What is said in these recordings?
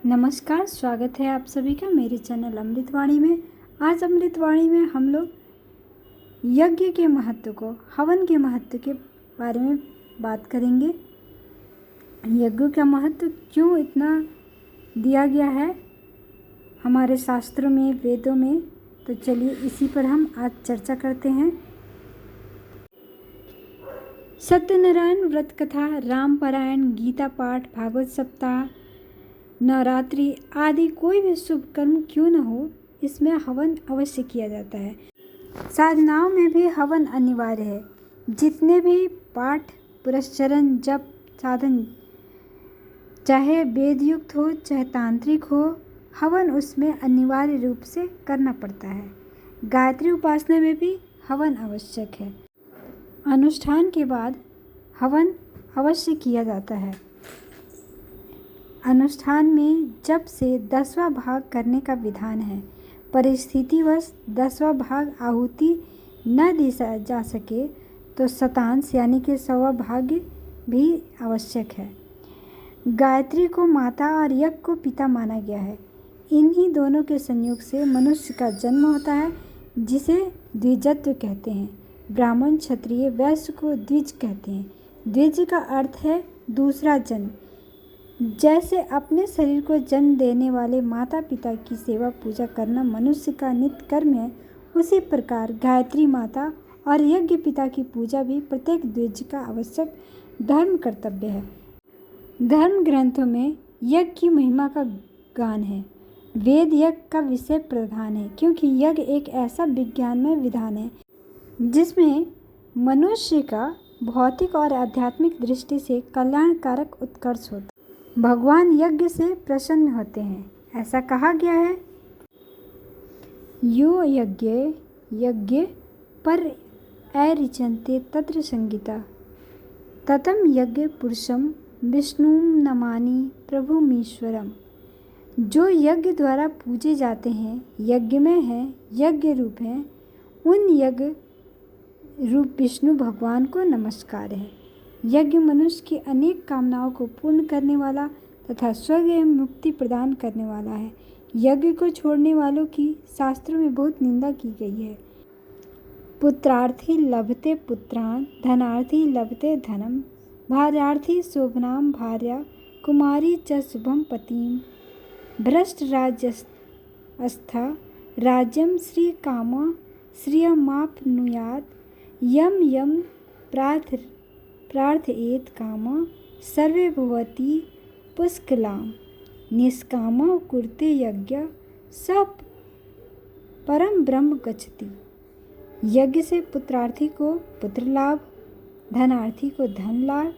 नमस्कार, स्वागत है आप सभी का मेरे चैनल अमृतवाणी में। आज अमृतवाणी में हम लोग यज्ञ के महत्व को, हवन के महत्व के बारे में बात करेंगे। यज्ञ का महत्व क्यों इतना दिया गया है हमारे शास्त्रों में, वेदों में, तो चलिए इसी पर हम आज चर्चा करते हैं। सत्यनारायण व्रत कथा, राम पारायण, गीता पाठ, भागवत सप्ताह, नवरात्रि आदि कोई भी शुभ कर्म क्यों न हो, इसमें हवन अवश्य किया जाता है। साधनाओं में भी हवन अनिवार्य है। जितने भी पाठ, पुरस्चरण, जप, साधन, चाहे वेद युक्त हो चाहे तांत्रिक हो, हवन उसमें अनिवार्य रूप से करना पड़ता है। गायत्री उपासना में भी हवन आवश्यक है। अनुष्ठान के बाद हवन अवश्य किया जाता है। अनुष्ठान में जप से 10वां भाग करने का विधान है। परिस्थितिवश 10वां भाग आहुति न दी जा सके तो शतांश यानी कि 100वां भाग भी आवश्यक है। गायत्री को माता और यज्ञ को पिता माना गया है। इन्हीं दोनों के संयोग से मनुष्य का जन्म होता है, जिसे द्विजत्व कहते हैं। ब्राह्मण, क्षत्रिय, वैश्य को द्विज कहते हैं। द्विज का अर्थ है दूसरा जन्म। जैसे अपने शरीर को जन्म देने वाले माता पिता की सेवा पूजा करना मनुष्य का नित्य कर्म है, उसी प्रकार गायत्री माता और यज्ञ पिता की पूजा भी प्रत्येक द्विज का आवश्यक धर्म कर्तव्य है। धर्म ग्रंथों में यज्ञ की महिमा का गान है। वेद यज्ञ का विषय प्रधान है, क्योंकि यज्ञ एक ऐसा विज्ञानमय विधान है जिसमें मनुष्य का भौतिक और आध्यात्मिक दृष्टि से कल्याणकारक उत्कर्ष होता है। भगवान यज्ञ से प्रसन्न होते हैं, ऐसा कहा गया है। यो यज्ञ पर ऐरिचन्ते तत्र संगीता ततम यज्ञ पुरुषम विष्णुम नमानि प्रभुमीश्वरम। जो यज्ञ द्वारा पूजे जाते हैं, यज्ञ में हैं, यज्ञ रूप हैं, उन यज्ञ रूप विष्णु भगवान को नमस्कार है। यज्ञ मनुष्य की अनेक कामनाओं को पूर्ण करने वाला तथा स्वर्ग एवं मुक्ति प्रदान करने वाला है। यज्ञ को छोड़ने वालों की शास्त्रों में बहुत निंदा की गई है। पुत्रार्थी लभते पुत्रान, धनार्थी लभते धनम, भार्यार्थी शोभनाम भार्या, कुमारी च शुभम पतिम, भ्रष्ट राज्यस्था राज्यम श्री कामा श्रियमाप्नुयात्, यम यम प्रार्थयेत कामा सर्वे भवति पुष्कलाम, निष्कामा कुरुते यज्ञ सब परम ब्रह्म गच्छति। यज्ञ से पुत्रार्थी को पुत्र लाभ, धनार्थी को धन लाभ,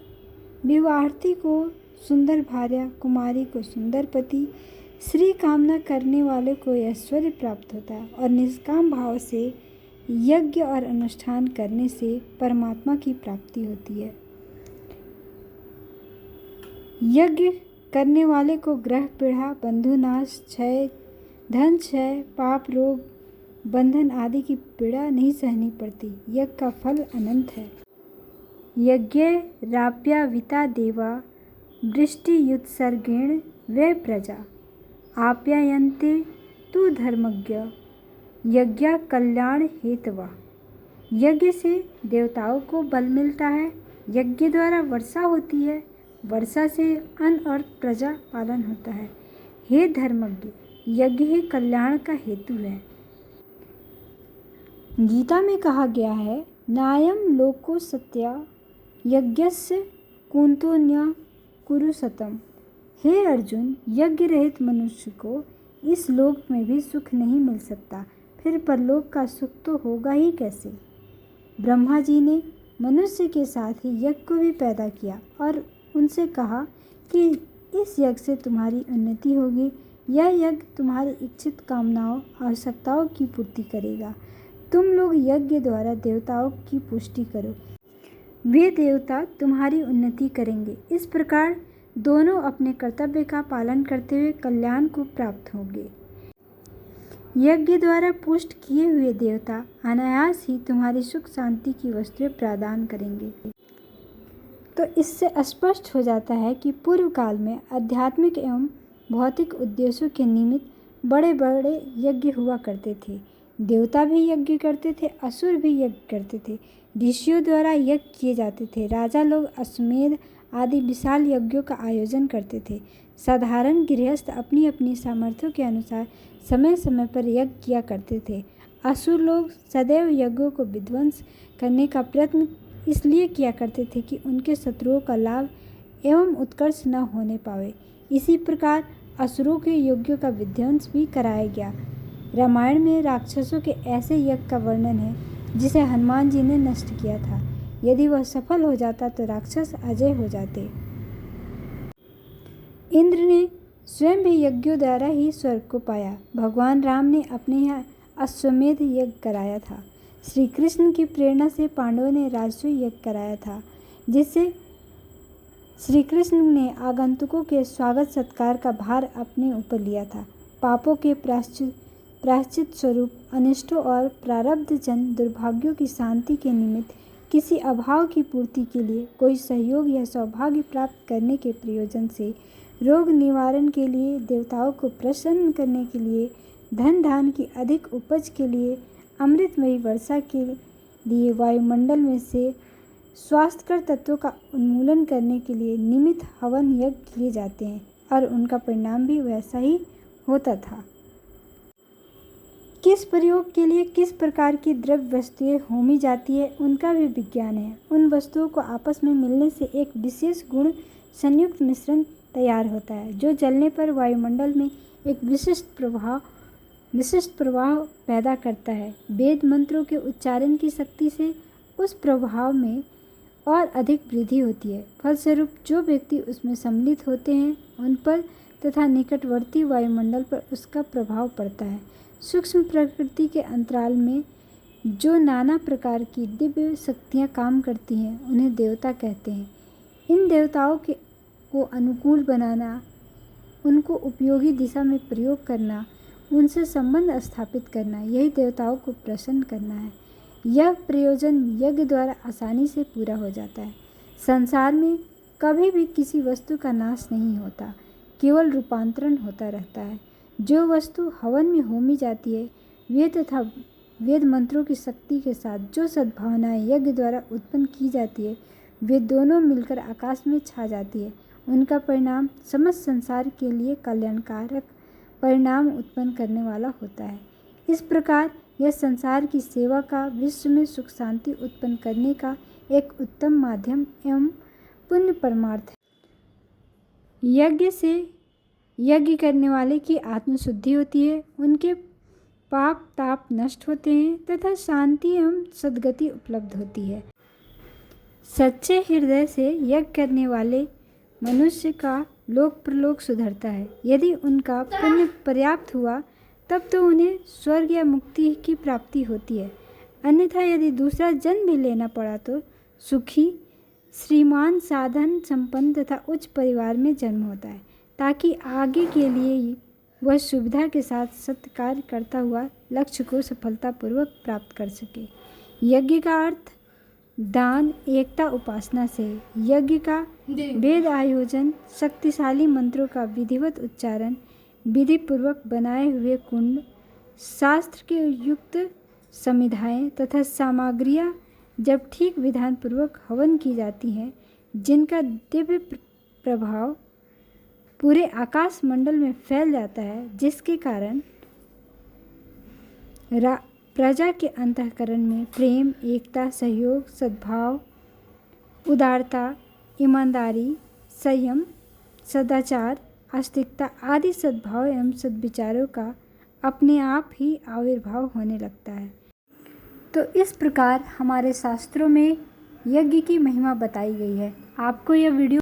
विवाहार्थी को सुंदर भार्या, कुमारी को सुंदर पति, श्री कामना करने वाले को ऐश्वर्य प्राप्त होता है। और निष्काम भाव से यज्ञ और अनुष्ठान करने से परमात्मा की प्राप्ति होती है। यज्ञ करने वाले को ग्रह पीड़ा, बंधुनाश, क्षय, धन क्षय, पाप, रोग, बंधन आदि की पीड़ा नहीं सहनी पड़ती। यज्ञ का फल अनंत है। यज्ञ राप्याविता देवा वृष्टियुत्सर्गेण वे प्रजा, आप्यायन्ते तु धर्मज्ञ यज्ञ कल्याण हेतवा। यज्ञ से देवताओं को बल मिलता है। यज्ञ द्वारा वर्षा होती है। वर्षा से अन्न और प्रजा पालन होता है। हे धर्मज्ञ, यज्ञ ही कल्याण का हेतु है। गीता में कहा गया है, नायम लोको सत्या यज्ञस्य कुंतो न्य कुरु सतम। हे अर्जुन, यज्ञ रहित मनुष्य को इस लोक में भी सुख नहीं मिल सकता, फिर परलोक का सुख तो होगा ही कैसे। ब्रह्मा जी ने मनुष्य के साथ ही यज्ञ को भी पैदा किया और उनसे कहा कि इस यज्ञ से तुम्हारी उन्नति होगी। यह यज्ञ तुम्हारी इच्छित कामनाओं, आवश्यकताओं की पूर्ति करेगा। तुम लोग यज्ञ द्वारा देवताओं की पुष्टि करो, वे देवता तुम्हारी उन्नति करेंगे। इस प्रकार दोनों अपने कर्तव्य का पालन करते हुए कल्याण को प्राप्त होंगे। यज्ञ द्वारा पुष्ट किए हुए देवता अनायास ही तुम्हारी सुख शांति की वस्तुएं प्रदान करेंगे। तो इससे स्पष्ट हो जाता है कि पूर्व काल में आध्यात्मिक एवं भौतिक उद्देश्यों के निमित्त बड़े बड़े यज्ञ हुआ करते थे। देवता भी यज्ञ करते थे, असुर भी यज्ञ करते थे, ऋषियों द्वारा यज्ञ किए जाते थे। राजा लोग अश्वमेध आदि विशाल यज्ञों का आयोजन करते थे। साधारण गृहस्थ अपनी अपनी सामर्थ्यों के अनुसार समय समय पर यज्ञ किया करते थे। असुर लोग सदैव यज्ञों को विध्वंस करने का प्रयत्न इसलिए किया करते थे कि उनके शत्रुओं का लाभ एवं उत्कर्ष न होने पावे। इसी प्रकार असुरों के यज्ञों का विध्वंस भी कराया गया। रामायण में राक्षसों के ऐसे यज्ञ का वर्णन है जिसे हनुमान जी ने नष्ट किया था। यदि वह सफल हो जाता तो राक्षस अजय हो जाते। इंद्र ने स्वयं भी यज्ञों द्वारा ही स्वर्ग को पाया। भगवान राम ने अपने यहाँ अश्वमेध यज्ञ कराया था। श्री कृष्ण की प्रेरणा से पांडवों ने राजसूय यज्ञ कराया था, जिससे श्री कृष्ण ने आगंतुकों के स्वागत सत्कार का भार अपने ऊपर लिया था। पापों के प्रायश्चित स्वरूप अनिष्टों और प्रारब्धजन्य दुर्भाग्यों की शांति के निमित्त किसी अभाव की पूर्ति के लिए, कोई सहयोग या सौभाग्य प्राप्त करने के प्रयोजन से, रोग निवारण के लिए, देवताओं को प्रसन्न करने के लिए, धन धान की अधिक उपज के लिए, अमृतमयी वर्षा के लिए, वायुमंडल में से स्वास्थ्यकर तत्वों का उन्मूलन करने के लिए निमित्त हवन यज्ञ किए जाते हैं और उनका परिणाम भी वैसा ही होता था। किस प्रयोग के लिए किस प्रकार की द्रव्य वस्तुएं होमी जाती है उनका भी विज्ञान है। उन वस्तुओं को आपस में मिलने से एक विशेष गुण संयुक्त मिश्रण तैयार होता है, जो जलने पर वायुमंडल में एक विशिष्ट प्रभाव पैदा करता है। वेद मंत्रों के उच्चारण की शक्ति से उस प्रभाव में और अधिक वृद्धि होती है। फलस्वरूप जो व्यक्ति उसमें सम्मिलित होते हैं उन पर तथा निकटवर्ती वायुमंडल पर उसका प्रभाव पड़ता है। सूक्ष्म प्रकृति के अंतराल में जो नाना प्रकार की दिव्य शक्तियाँ काम करती हैं उन्हें देवता कहते हैं। इन देवताओं को अनुकूल बनाना, उनको उपयोगी दिशा में प्रयोग करना, उनसे संबंध स्थापित करना, यही देवताओं को प्रसन्न करना है। यह प्रयोजन यज्ञ द्वारा आसानी से पूरा हो जाता है। संसार में कभी भी किसी वस्तु का नाश नहीं होता, केवल रूपांतरण होता रहता है। जो वस्तु हवन में होमी जाती है वे तथा वेद मंत्रों की शक्ति के साथ जो सद्भावनाएं यज्ञ द्वारा उत्पन्न की जाती है वे दोनों मिलकर आकाश में छा जाती है। उनका परिणाम समस्त संसार के लिए कल्याणकारक परिणाम उत्पन्न करने वाला होता है। इस प्रकार यह संसार की सेवा का, विश्व में सुख शांति उत्पन्न करने का एक उत्तम माध्यम एवं पुण्य परमार्थ है। यज्ञ से यज्ञ करने वाले की आत्मशुद्धि होती है, उनके पाप ताप नष्ट होते हैं तथा शांति एवं सद्गति उपलब्ध होती है। सच्चे हृदय से यज्ञ करने वाले मनुष्य का लोक प्रलोक सुधरता है। यदि उनका पुण्य पर्याप्त हुआ तब तो उन्हें स्वर्ग या मुक्ति की प्राप्ति होती है, अन्यथा यदि दूसरा जन्म भी लेना पड़ा तो सुखी, श्रीमान, साधन संपन्न तथा उच्च परिवार में जन्म होता है, ताकि आगे के लिए वह सुविधा के साथ सत्य कार्य करता हुआ लक्ष्य को सफलतापूर्वक प्राप्त कर सके। यज्ञ का अर्थ दान, एकता, उपासना से। यज्ञ का वेद आयोजन, शक्तिशाली मंत्रों का विधिवत उच्चारण, विधि पूर्वक बनाए हुए कुंड, शास्त्र के युक्त समिधाएं तथा सामग्रियां जब ठीक विधान पूर्वक हवन की जाती हैं, जिनका दिव्य प्रभाव पूरे आकाश मंडल में फैल जाता है, जिसके कारण प्रजा के अंतःकरण में प्रेम, एकता, सहयोग, सद्भाव, उदारता, ईमानदारी, संयम, सदाचार, आस्तिकता आदि सद्भाव एवं सद्विचारों का अपने आप ही आविर्भाव होने लगता है। तो इस प्रकार हमारे शास्त्रों में यज्ञ की महिमा बताई गई है। आपको यह वीडियो